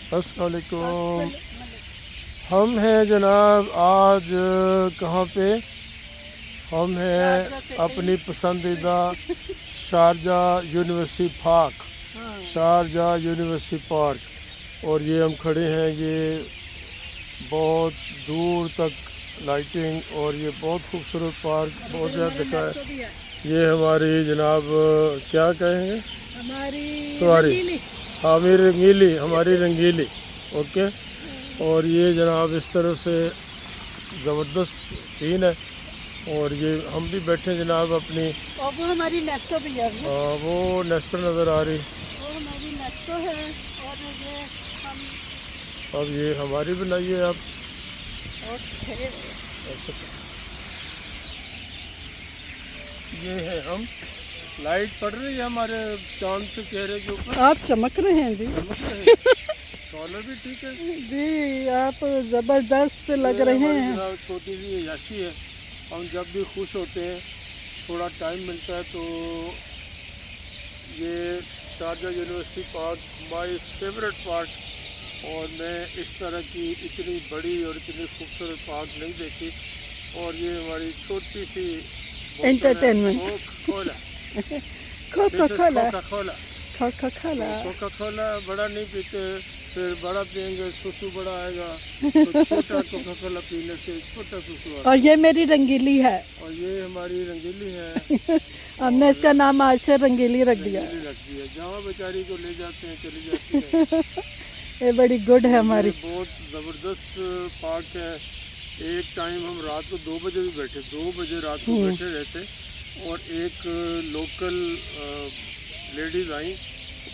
अस्सलाम वालेकुम। हम हैं जनाब आज कहाँ पे? हम हैं अपनी पसंदीदा Sharjah university park, Sharjah university park. और ये हम खड़े हैं, ये बहुत दूर तक लाइटिंग और ये बहुत खूबसूरत पार्क, बहुत ज़्यादा दिखा है। ये हमारी जनाब क्या कहेंगे, सॉरी, हाँ मेरी रंगीली, हमारी रंगीली। ओके। और ये जनाब इस तरफ से ज़बरदस्त सीन है। और ये हम भी बैठे जनाब अपनी, और वो हमारी नेस्टो भी है, वो नेस्टर नज़र आ रही, वो हमारी नेस्टो है। और ये हम अब ये हमारी बनाई है आप। ओके। ये है हम, लाइट पड़ रही है हमारे चांद से चेहरे के ऊपर, आप चमक रहे हैं जी। चमक रहे हैं। कॉलर भी ठीक है जी, आप ज़बरदस्त लग रहे हैं। जनाब छोटी सी याशी है। हम जब भी खुश होते हैं, थोड़ा टाइम मिलता है, तो ये Sharjah university park my favourite park. और मैं इस तरह की इतनी बड़ी और इतनी खूबसूरत पार्क नहीं देखी। और ये हमारी छोटी सी entertainment Coca Coca Cola, Coca Cola बड़ा नहीं पीते, फिर बड़ा पियेंगे सुसु बड़ा आएगा, तो छोटा कोका कोला पीने से छोटा सुसु आता। और ये मेरी रंगीली है, और ये हमारी रंगीली है। हमने इसका नाम आज से रंगीली रख दिया। जहाँ बेचारी को ले जाते हैं चली जाती है। ये बड़ी गुड है हमारी। बहुत ज़बरदस्त पार्क है। एक टाइम हम रात को 2 बजे भी बैठे, 2 बजे रात को बैठे रहते। और एक लोकल लेडीज़ आई,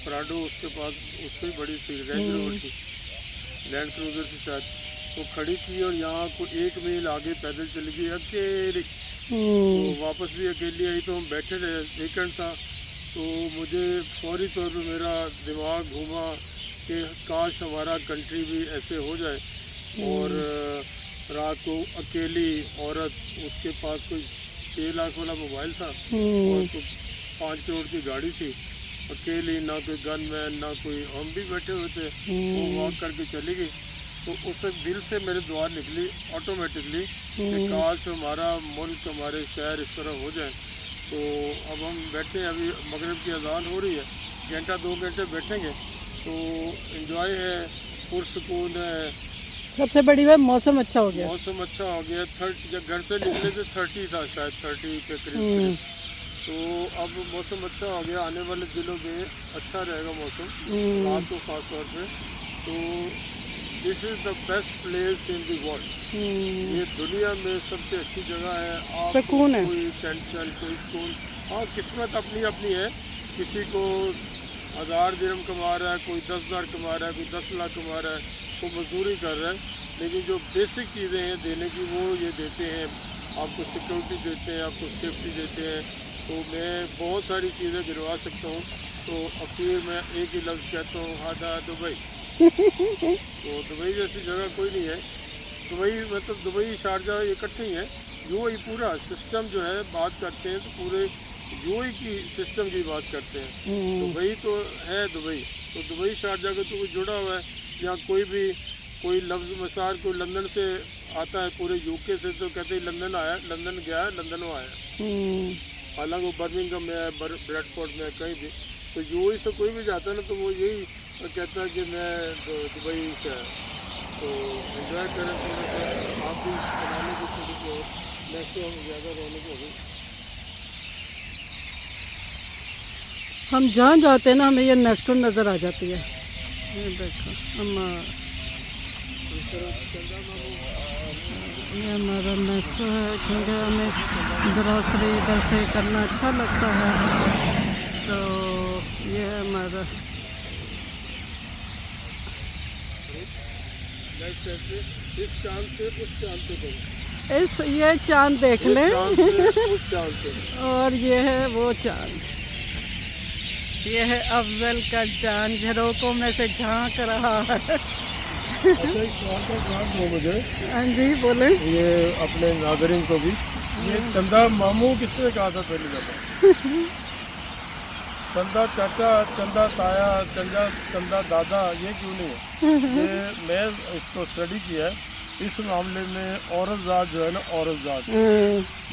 प्राडो उसके पास, उससे बड़ी थी, रेंज रोवर थी, लैंड क्रूजर से शायद, वो खड़ी थी। और यहाँ को 1 मील आगे पैदल चली गई अकेली। तो वापस भी अकेली आई। तो हम बैठे रहे, वीकेंड था, तो मुझे फौरी तौर पे मेरा दिमाग घूमा कि काश हमारा कंट्री भी ऐसे हो जाए। और रात को अकेली औरत, उसके पास कोई 6 लाख वाला मोबाइल था और तो 5 करोड़ की गाड़ी थी, अकेली, ना कोई गनमैन ना कोई, हम भी बैठे हुए थे। वो वॉक करके चली गई। तो उस दिल से मेरे दुआ निकली ऑटोमेटिकली कि काश हमारा मुल्क, हमारे शहर इस तरह हो जाए। तो अब हम बैठे हैं, अभी मगरिब की अजान हो रही है, घंटा 2 घंटे बैठेंगे तो एंजॉय है, पुरसकून है। सबसे बड़ी बात मौसम अच्छा हो गया। मौसम अच्छा हो गया। जब घर से निकले थे 30 था शायद, 30 के करीब। तो अब मौसम अच्छा हो गया, आने वाले दिनों में अच्छा रहेगा मौसम, रात को खास तौर पे। तो this is the best place in the world. ये दुनिया में सबसे अच्छी जगह है। सुकून है, कोई टेंशन, कोई सुकून। हाँ, किस्मत अपनी अपनी है। किसी को 1000 दिरहम कमा रहा है, कोई 10,000 कमा रहा है, कोई 10 लाख कमा रहा है, कोई मजदूरी कर रहा है। लेकिन जो बेसिक चीज़ें हैं देने की, वो ये देते हैं। आपको सिक्योरिटी देते हैं, आपको सेफ्टी देते हैं। तो मैं बहुत सारी चीज़ें गिनवा सकता हूँ। तो आखिर मैं एक ही लफ्ज़ कहता हूँ, हादा दुबई। तो दुबई जैसी जगह कोई नहीं है। दुबई मतलब दुबई शारजा इकट्ठे ही है। यूएई पूरा सिस्टम जो है, बात करते हैं तो पूरे यूएई की सिस्टम की बात करते हैं। दुबई तो है दुबई, तो दुबई शारजा का तो कुछ जुड़ा हुआ है। यहाँ कोई लफ्ज़ मसार कोई लंदन से आता है, पूरे यूके से, तो कहते हैं लंदन आया, लंदन गया, लंदन वो आया। हालांकि वो बर्मिंघम में है, ब्रेडफोर्ड में है, कहीं भी। तो यूएई से कोई भी जाता है ना, तो वो यही कहता है कि मैं दुबई से आया। तो एंजॉय करें थोड़ा सा, आप भी बनाने की थोड़ी सी और, नेक्स्ट तो हम ज़्यादा रौनक हो गई। हम जहाँ जाते हैं ना, हमें ये नेस्टो नज़र आ जाती है। ये देखो ये हमारा नेस्टो है, क्योंकि हमें ग्रॉसरी इधर से करना अच्छा लगता है। तो ये हमारा इस चांद से उस चांद पे करो, ये चांद देख लें, उस चांद पे। और ये है वो चांद, ये है अफजल का चांद, झरोकों में से झांक रहा है। अच्छा, एक सवाल का जवाब दो मुझे। हाँ जी बोलें। ये अपने नाज़रीन को भी, ये चंदा मामू किसने कहा था पहली दफ़ा? चंदा चाचा, चंदा ताया, चंदा चंदा दादा, ये क्यों नहीं है? ये मैं इसको स्टडी किया है। इस मामले में औरत ज़ात जो है ना, औरत ज़ात,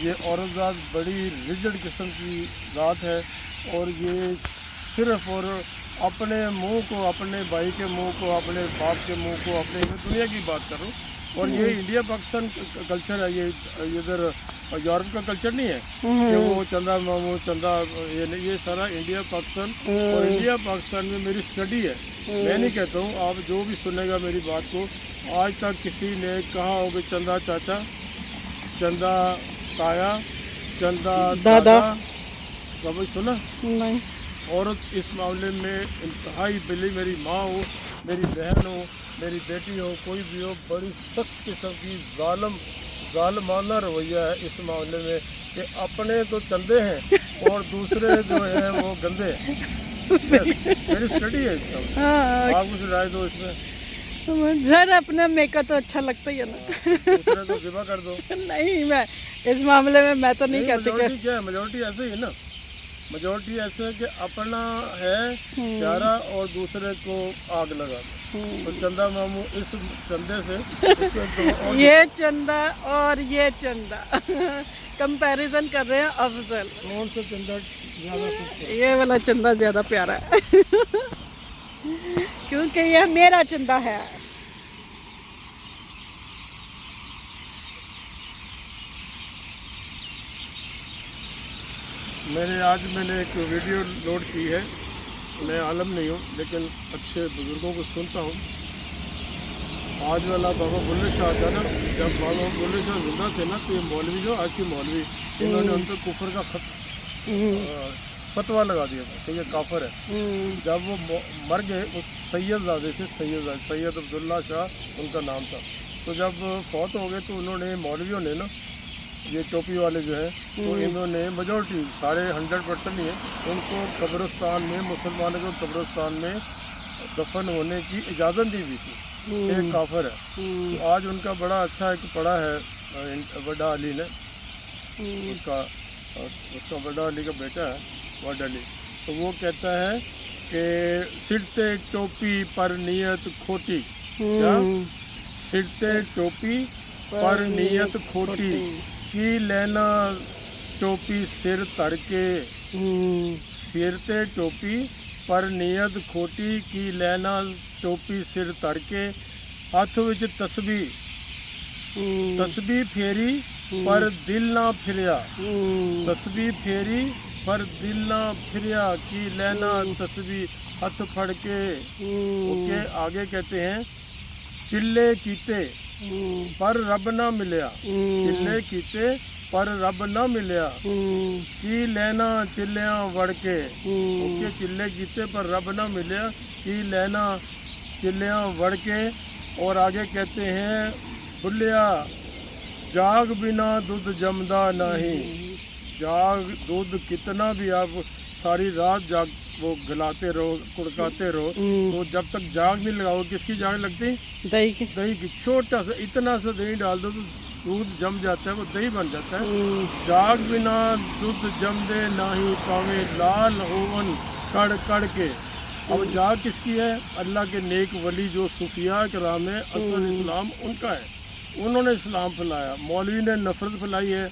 ये औरत ज़ात बड़ी रिजिड किस्म की ज़ात है। और ये सिर्फ और अपने मुंह को, अपने भाई के मुंह को, अपने बाप के मुंह को, अपने दुनिया की बात करूँ। और ये इंडिया पाकिस्तान कल्चर है, ये इधर यूरोप का कल्चर नहीं है कि वो चंदा मामू चंदा, ये नहीं, ये सारा इंडिया पाकिस्तान। और इंडिया पाकिस्तान में मेरी स्टडी है। मैं नहीं कहता हूँ, आप जो भी सुनेगा मेरी बात को, आज तक किसी ने कहा हो कि चंदा चाचा, चंदा ताया, चंदा दादा, कभी सुना? नहीं। औरत इस मामले में इंतहाई बिली, मेरी माँ हो, मेरी बहन हो, मेरी बेटी हो, कोई भी हो, बड़ी सख्त किस्म की जालमाना रवैया है इस मामले में कि अपने तो चंदे हैं और दूसरे जो हैं वो गंदे हैं। मेरी स्टडी है इसका। आप कुछ राय दो इसमें। जर अपना मेका तो अच्छा लगता ही है ना। दूसरे तो ज़िबा कर दो। नहीं, मैं इस मामले में मैं तो नहीं कहती। मेजॉरिटी क्या है? मेजॉरिटी ऐसे ही है ना, मेजॉरिटी ऐसे है कि अपना है प्यारा और दूसरे को आग लगा दो। तो चंदा मामू इस चंदे से उसको ये चंदा और ये चंदा कंपैरिजन कर रहे हैं अफजल। कौन सा चंदा ज़्यादा खुश है? ये वाला चंदा ज़्यादा प्यारा है क्योंकि यह मेरा चंदा है। मैंने एक वीडियो लोड की है। मैं आलम नहीं हूँ, लेकिन अच्छे बुज़ुर्गों को सुनता हूँ। आज वाला बाबा बुल्ले शाह था ना, जब बाबा बुल्ले शाह जिंदा थे ना, तो ये मौलवी जो आज के मौलवी, इन्होंने उन पर कुफर का फतवा लगा दिया था कि ये काफिर है। जब वो मर गए, उस सैयदजादे से, सैयद अब्दुल्ला शाह उनका नाम था, तो जब फौत हो गए तो उन्होंने, मौलवियों ने ना, ये टोपी वाले जो है, तो इन्होंने मेजॉरिटी, सारे 100% नहीं है, उनको कब्रिस्तान में, मुसलमानों को कब्रिस्तान में दफन होने की इजाज़त दी हुई थी कि काफिर है। तो आज उनका बड़ा अच्छा एक पड़ा है बड़ा अली ने, उसका बड़ा अली का बेटा है वड अली, तो वो कहता है कि सिरते टोपी पर नियत खोटी। क्या? सिरते टोपी पर नियत खोटी की लेना टोपी सिर तर के। सिरते टोपी पर नियत खोटी की लेना टोपी सिर तर के। हथ विच तस्बी फेरी पर दिल ना फिरिया। तस्बी फेरी पर दिल ना फिरिया की लेना तस्बी हथ फड़ के। ओके, आगे कहते हैं चिल्ले कीते पर रब ना मिलया। चिल्ले कीते पर रब ना मिलया की लेना चिल्लियां वड़ के। ओके, चिल्ले कीते पर रब ना मिलया की लेना चिल्लियां वड़ के। और आगे कहते हैं बुलिया जाग बिना दूध जमदा नहीं। जाग दूध कितना भी आप सारी रात जाग वो गलाते रहो, कुड़काते रहो, तो जब तक जाग नहीं लगाओ, किसकी जाग लगती? दही की। छोटा सा इतना सा दही डाल दो तो दूध जम जाता है, वो दही बन जाता है। जाग बिना दूध जम दे नाही पावे लाल होवन कड़ कड़ के। अब जाग किसकी है? अल्लाह के नेक वली जो सूफिया कराम है, असल इस्लाम उनका है। उन्होंने इस्लाम फैलाया। मौलवी ने नफरत फैलाई है,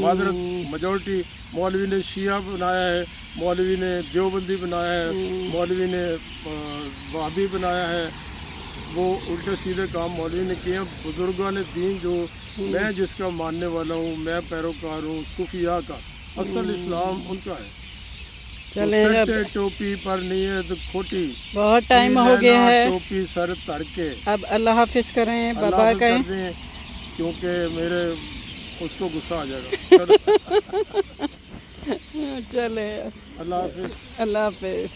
मादरत मेजॉरिटी। मौलवी ने शिया बनाया है, मौलवी ने देवबंदी बनाया है, मौलवी ने वहाबी बनाया है। वो उल्टे सीधे काम मौलवी ने किए। बुजुर्गों ने दीन जो मैं जिसका मानने वाला हूँ, मैं पैरोकार हूँ सूफिया का, असल इस्लाम उनका है। चले तो टोपी पर नियत खोटी। बहुत टाइम हो गया है, टोपी सर तर के। अब अल्लाह हाफिज करें, बाय बाय करें, क्योंकि मेरे उसको गुस्सा आ जाएगा। चले, अल्लाह हाफिज। अल्लाह हाफिज।